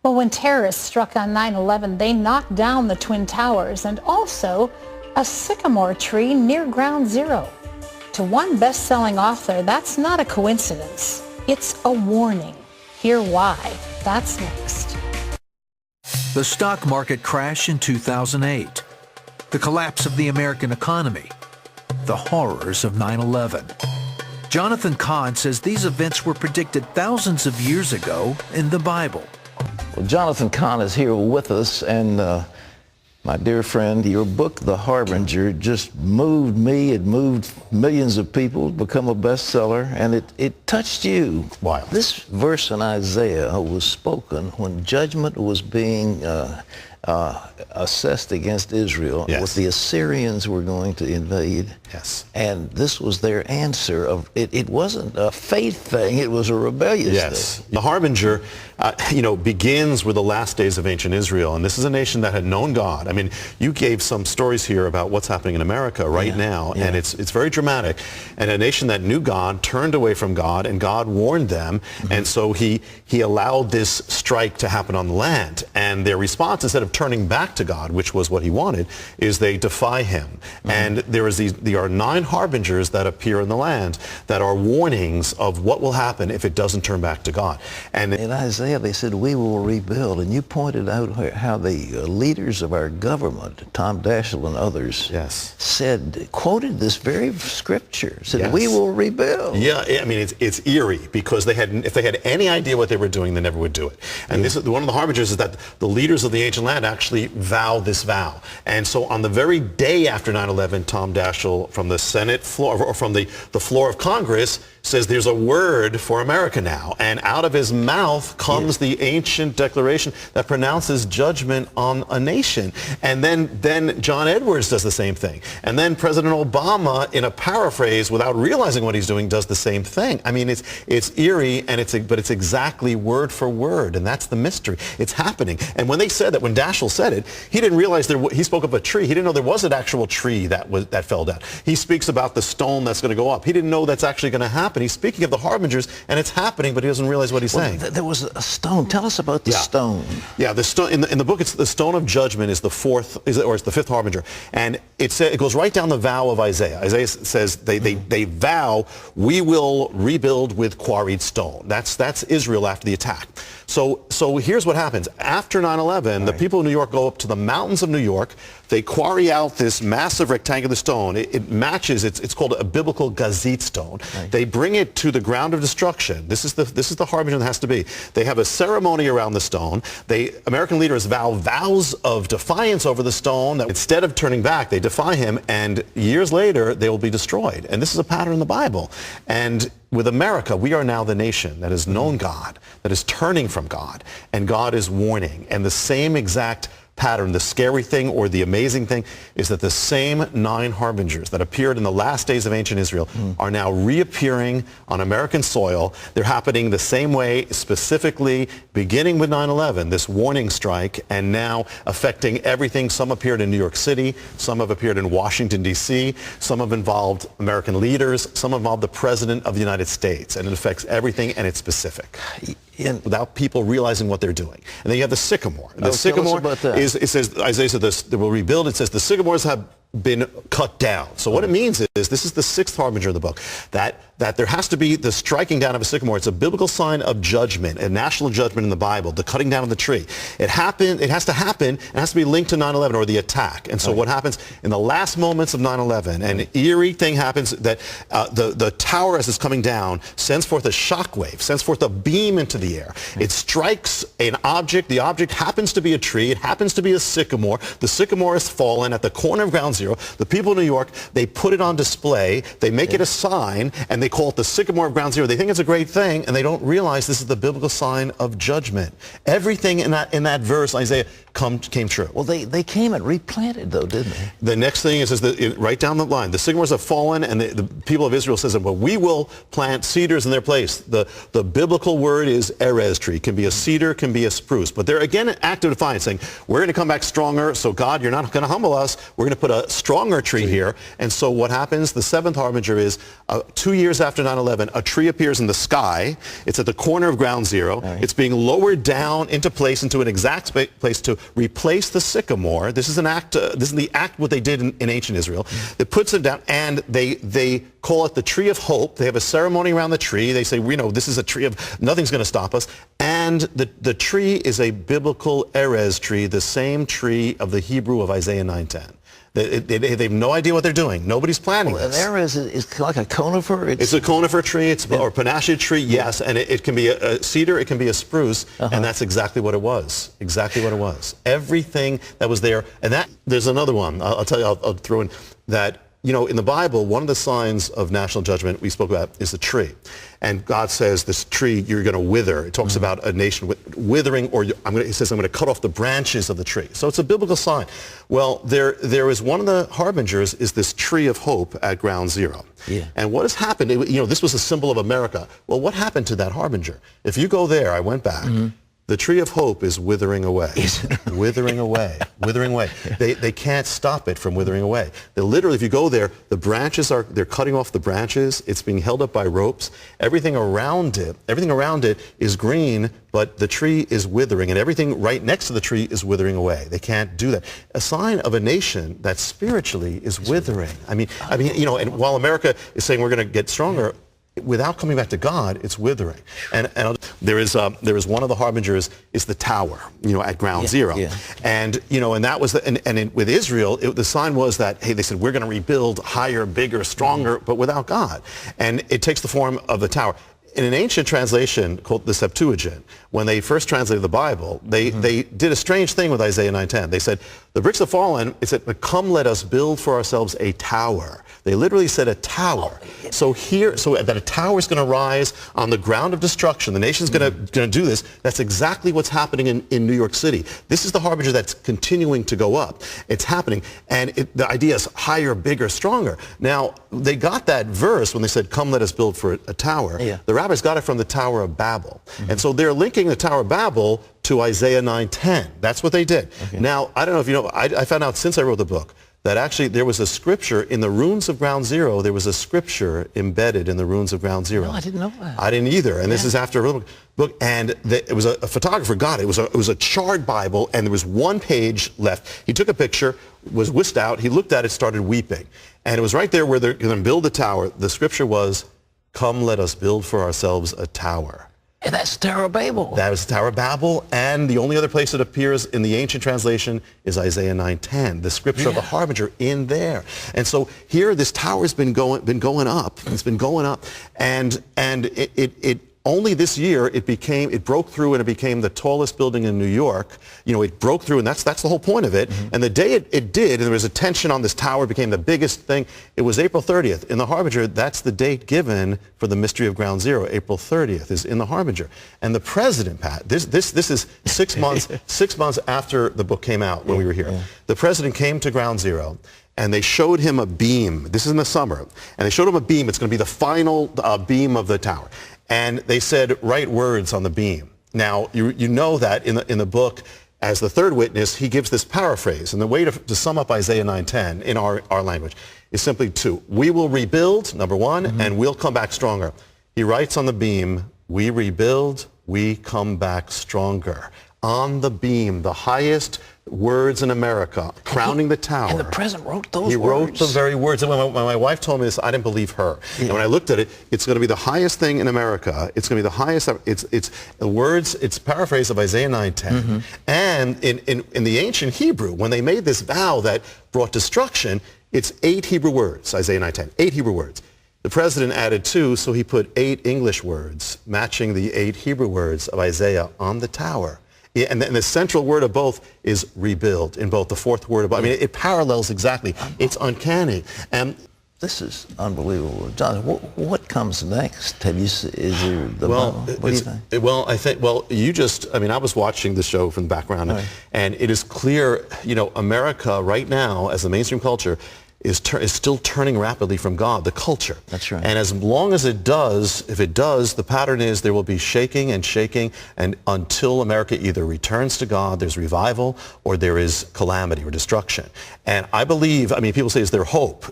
Well, when terrorists struck on 9/11, they knocked down the Twin Towers and also a sycamore tree near Ground Zero. To one best-selling author, that's not a coincidence. It's a warning. Hear why. That's next. The stock market crash in 2008. The collapse of the American economy. The horrors of 9/11. Jonathan Cahn says these events were predicted thousands of years ago in the Bible. Well, Jonathan Cahn is here with us, and my dear friend, your book, The Harbinger, just moved me. It moved millions of people, become a bestseller, and it touched you. Wow. This verse in Isaiah was spoken when judgment was being assessed against Israel. Yes. What the Assyrians were going to invade. Yes. And this was their answer. It wasn't a faith thing, it was a rebellious thing. The Harbinger, begins with the last days of ancient Israel, and this is a nation that had known God. I mean, you gave some stories here about what's happening in America right now, and it's very dramatic. And a nation that knew God turned away from God, and God warned them, and so he allowed this strike to happen on the land. And their response, instead of turning back to God, which was what he wanted, is they defy him. And there are 9 harbingers that appear in the land that are warnings of what will happen if it doesn't turn back to God. And in Isaiah, they said, we will rebuild. And you pointed out how the leaders of our government, Tom Daschle and others, quoted this very scripture, said, we will rebuild. Yeah, I mean, it's eerie, because if they had any idea what they were doing, they never would do it. And this is one of the harbingers, is that the leaders of the ancient land actually vow this vow. And so on the very day after 9/11, Tom Daschle from the Senate floor, or from the floor of Congress, says there's a word for America now. And out of his mouth comes the ancient declaration that pronounces judgment on a nation. And then John Edwards does the same thing. And then President Obama, in a paraphrase, without realizing what he's doing, does the same thing. I mean, it's eerie, but it's exactly word for word, and that's the mystery. It's happening. And when they said that, when Daschle said it, he didn't realize he spoke of a tree. He didn't know there was an actual tree that fell down. He speaks about the stone that's going to go up. He didn't know that's actually going to happen. He's speaking of the harbingers, and it's happening, but he doesn't realize what he's saying. There was a stone. Tell us about the stone. Yeah, the stone in the book. It's the stone of judgment is the it's the 5th harbinger, and it goes right down the vow of Isaiah. Isaiah says they vow, we will rebuild with quarried stone. That's Israel after the attack. So here's what happens after 9/11. The people of New York go up to the mountains of New York. They quarry out this massive rectangular stone. It matches. It's called a biblical gazette stone. They bring it to the ground of destruction. This is the harbinger that has to be. They have a ceremony around the stone. American leaders vow vows of defiance over the stone. That instead of turning back, they defy him, and years later they will be destroyed. And this is a pattern in the Bible. And with America, we are now the nation that has known God, that is turning from God, and God is warning. And the same exact pattern, the scary thing or the amazing thing, is that the same 9 harbingers that appeared in the last days of ancient Israel are now reappearing on American soil. They're happening the same way, specifically beginning with 9/11, this warning strike, and now affecting everything. Some appeared in New York City, some have appeared in Washington, D.C., some have involved American leaders, some involved the President of the United States, and it affects everything, and it's specific. Without people realizing what they're doing. And then you have the sycamore. And the sycamore it says, Isaiah said this, they will rebuild. It says the sycamores have been cut down. So what it means is, this is the 6th harbinger of the book, that there has to be the striking down of a sycamore. It's a biblical sign of judgment, a national judgment in the Bible, the cutting down of the tree. It has to happen, it has to be linked to 9/11 or the attack. And so what happens in the last moments of 9/11, an eerie thing happens, that the tower, as it's coming down, sends forth a shockwave, sends forth a beam into the air. It strikes an object. The object happens to be a tree. It happens to be a sycamore. The sycamore has fallen at the corner of Ground Zero. The people of New York, they put it on display. They make it a sign, and they call it the sycamore of Ground Zero. They think it's a great thing, and they don't realize this is the biblical sign of judgment. Everything in that verse, Isaiah, came true. Well, they came and replanted, though, didn't they? The next thing is that right down the line, the sycamores have fallen, and the people of Israel says, well, we will plant cedars in their place. The biblical word is erez tree. It can be a cedar, can be a spruce. But they're again an act of defiance, saying, we're going to come back stronger, so God, you're not going to humble us. We're going to put a stronger tree here. And so what happens, the seventh harbinger is 2 years after 9/11, a tree appears in the sky. It's at the corner of ground zero. Right. It's being lowered down into place, into an exact place to replace the sycamore. This is an act. This is the act what they did in ancient Israel. It puts it down, and they call it the tree of hope. They have a ceremony around the tree. They say, we know this is a tree of nothing's going to stop us. And the tree is a biblical erez tree, the same tree of the Hebrew of Isaiah 9:10. They have no idea what they're doing. Nobody's planning this. An erez is like a conifer? It's a conifer tree, or panache tree, yes, and it can be a cedar, it can be a spruce, and that's exactly what it was. Exactly what it was. Everything that was there, and there's another one. I'll tell you, I'll throw in that. You know, in the Bible, one of the signs of national judgment we spoke about is the tree. And God says, this tree, you're going to wither. It talks about a nation withering, or it says, I'm going to cut off the branches of the tree. So it's a biblical sign. Well, there is one of the harbingers is this tree of hope at ground zero. Yeah. And what has happened, this was a symbol of America. Well, what happened to that harbinger? If you go there, I went back. The tree of hope is withering away. Withering away. Withering away. They can't stop it from withering away. They literally, if you go there, the branches they're cutting off the branches. It's being held up by ropes. Everything around it is green, but the tree is withering, and everything right next to the tree is withering away. They can't do that. A sign of a nation that spiritually is withering. I mean, and while America is saying we're going to get stronger, without coming back to God, it's withering. And there is one of the harbingers is the tower, at ground zero. Yeah. And, and that was, with Israel, the sign was that, hey, they said, we're going to rebuild higher, bigger, stronger, but without God. And it takes the form of the tower. In an ancient translation called the Septuagint, when they first translated the Bible, they did a strange thing with Isaiah 9:10. They said, the bricks have fallen. It said, but come, let us build for ourselves a tower. They literally said a tower. So that a tower is going to rise on the ground of destruction. The nation's going to do this. That's exactly what's happening in New York City. This is the harbinger that's continuing to go up. It's happening. And the idea is higher, bigger, stronger. Now, they got that verse when they said, come, let us build for a tower. Yeah. The rabbis got it from the Tower of Babel. And so they're linking the Tower of Babel to Isaiah 9:10. That's what they did. Okay. Now, I don't know if you know, I found out since I wrote the book that actually there was a scripture in the ruins of Ground Zero. There was a scripture embedded in the ruins of Ground Zero. No, I didn't know that. I didn't either. And this is after a book. And it was a photographer got it. It was a charred Bible, and there was one page left. He took a picture, was whisked out. He looked at it, started weeping. And it was right there where they're going to build the tower. The scripture was, come, let us build for ourselves a tower. And that's the Tower of Babel. That was the Tower of Babel, and the only other place it appears in the ancient translation is Isaiah 9:10, the scripture of the harbinger in there. And so here, this tower's been going up. It's been going up, and it only this year it broke through and it became the tallest building in New York. It broke through, and that's the whole point of it. And the day it did, and there was a tension on this tower, it became the biggest thing. It was April 30th. In the Harbinger, that's the date given for the mystery of Ground Zero. April 30th is in the Harbinger. And the president, Pat, this is 6 months 6 months after the book came out when we were here. Yeah. The president came to Ground Zero, and they showed him a beam. This is in the summer. And they showed him a beam. It's going to be the final beam of the tower. And they said, write words on the beam. Now, you know that in the book, as the third witness, he gives this paraphrase. And the way to sum up Isaiah 9:10 in our language is simply two. We will rebuild, number one, and we'll come back stronger. He writes on the beam, we rebuild, we come back stronger. On the beam, the highest words in America, crowning the tower. And the president wrote those words. He wrote the very words. And when my wife told me this, I didn't believe her. Yeah. And when I looked at it, it's going to be the highest thing in America. It's going to be the highest. It's the words. It's paraphrase of Isaiah 9:10. And in the ancient Hebrew, when they made this vow that brought destruction, it's 8 Hebrew words. Isaiah 9:10. 8 Hebrew words. The president added 2, so he put 8 English words, matching the 8 Hebrew words of Isaiah on the tower. Yeah, and the central word of both is rebuild, in both the fourth word of both. I mean, it parallels exactly. It's uncanny. And This is unbelievable. John, what comes next? Have you, is there the what do you think? Well, I think, I was watching the show from the background, right, and it is clear, America right now, as the mainstream culture, is still turning rapidly from God, the culture. That's right. And as long as it does, if it does, the pattern is there will be shaking and shaking, and until America either returns to God, there's revival, or there is calamity or destruction. And I believe, people say, is there hope?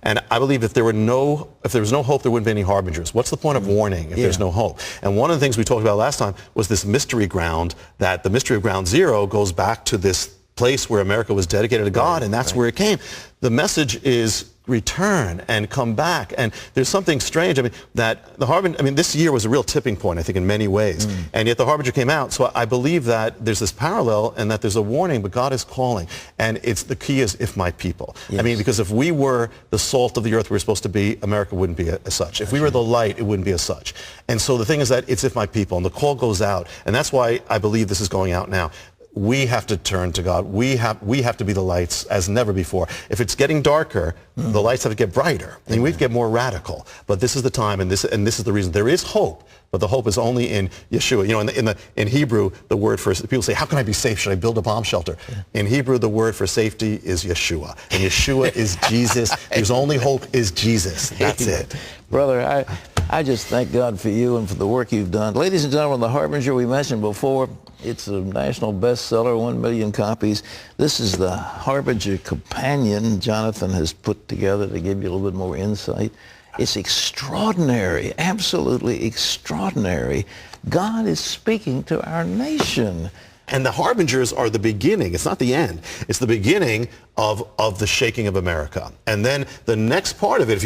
And I believe if there was no hope, there wouldn't be any harbingers. What's the point of warning if there's no hope? And one of the things we talked about last time was this mystery ground, that the mystery of ground zero goes back to this place where America was dedicated to God, and that's where it came. The message is return and come back. And there's something strange, that the Harbinger, this year was a real tipping point, I think, in many ways. And yet the Harbinger came out. So I believe that there's this parallel and that there's a warning, but God is calling. And the key is, if my people. Yes. Because if we were the salt of the earth we were supposed to be, America wouldn't be as such. If we were the light, it wouldn't be as such. And so the thing is that it's if my people, and the call goes out. And that's why I believe this is going out now. We have to turn to God. We have to be the lights as never before. If it's getting darker, the lights have to get brighter, and we have to get more radical. But this is the time, and this is the reason. There is hope, but the hope is only in Yeshua. In Hebrew, the word for, people say, how can I be safe? Should I build a bomb shelter? In Hebrew, the word for safety is Yeshua, and Yeshua is Jesus. Whose only hope is Jesus. That's it. Brother, I just thank God for you and for the work you've done. Ladies and gentlemen, The Harbinger, we mentioned before, it's a national bestseller, 1 million copies. This is the Harbinger Companion Jonathan has put together to give you a little bit more insight. It's extraordinary, absolutely extraordinary. God is speaking to our nation. And the harbingers are the beginning. It's not the end. It's the beginning of the shaking of America. And then the next part of it, if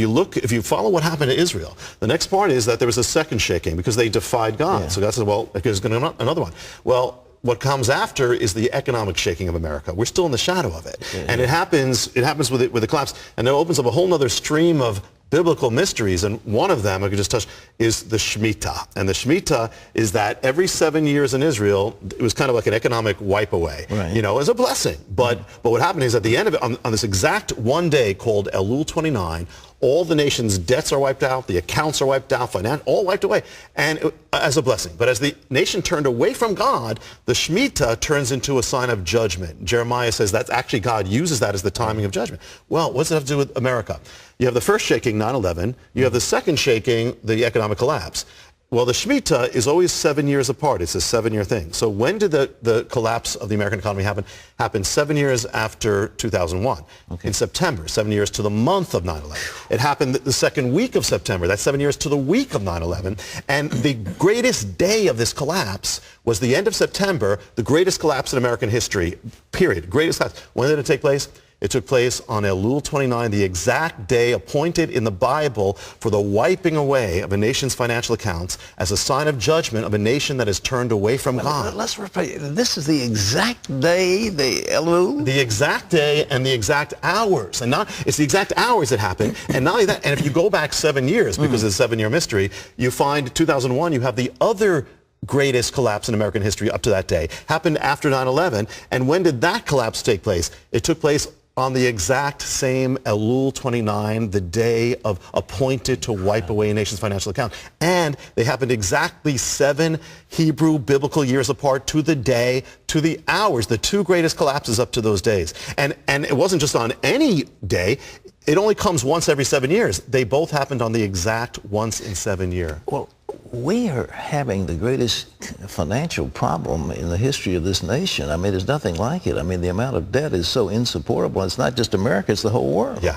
you follow what happened to Israel, the next part is that there was a second shaking because they defied God. Yeah. So God said, well, there's going to be another one. Well, what comes after is the economic shaking of America. We're still in the shadow of it. Yeah. And it happens with the collapse. And it opens up a whole other stream of biblical mysteries, and one of them I could just touch is the Shemitah. And the Shemitah is that every 7 years in Israel, it was kind of like an economic wipe away, as a blessing. But what happened is at the end of it, on this exact one day called Elul 29, all the nation's debts are wiped out, the accounts are wiped out, all wiped away, and as a blessing. But as the nation turned away from God, the Shemitah turns into a sign of judgment. Jeremiah says that's actually God uses that as the timing of judgment. Well, what does it have to do with America? You have the first shaking, 9/11. You have the second shaking, the economic collapse. Well, the Shemitah is always 7 years apart. It's a 7-year thing. So when did the collapse of the American economy happen? Happened 7 years after 2001. Okay. In September, 7 years to the month of 9/11. It happened the second week of September. That's 7 years to the week of 9/11. And the greatest day of this collapse was the end of September, the greatest collapse in American history, period. Greatest collapse. When did it take place? It took place on Elul 29, the exact day appointed in the Bible for the wiping away of a nation's financial accounts as a sign of judgment of a nation that has turned away from God. Let's repeat. This is the exact day, the Elul? The exact day and the exact hours. And it's the exact hours that happened. And not only that, and if you go back 7 years, because it's a 7-year mystery, you find 2001, you have the other greatest collapse in American history up to that day. Happened after 9/11. And when did that collapse take place? It took place on the exact same Elul 29, the day of appointed to wipe away a nation's financial account. And they happened exactly 7 Hebrew biblical years apart, to the day, to the hours, the two greatest collapses up to those days. And it wasn't just on any day. It only comes once every 7 years. They both happened on the exact once in 7 year. Well, we are having the greatest financial problem in the history of this nation. There's nothing like it. The amount of debt is so insupportable. It's not just America, it's the whole world. Yeah.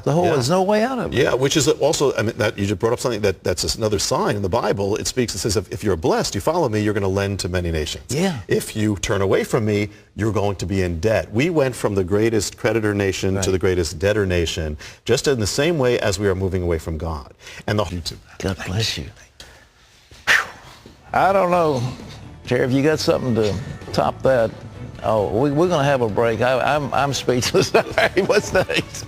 There's no way out of it. Yeah, which is also, that you just brought up something that's another sign in the Bible. It says, if you're blessed, you follow me, you're going to lend to many nations. Yeah. If you turn away from me, you're going to be in debt. We went from the greatest creditor nation to the greatest debtor nation, just in the same way as we are moving away from God. And God bless you. I don't know, Sheriff, you got something to top that? Oh, we're going to have a break. I'm speechless. What's next?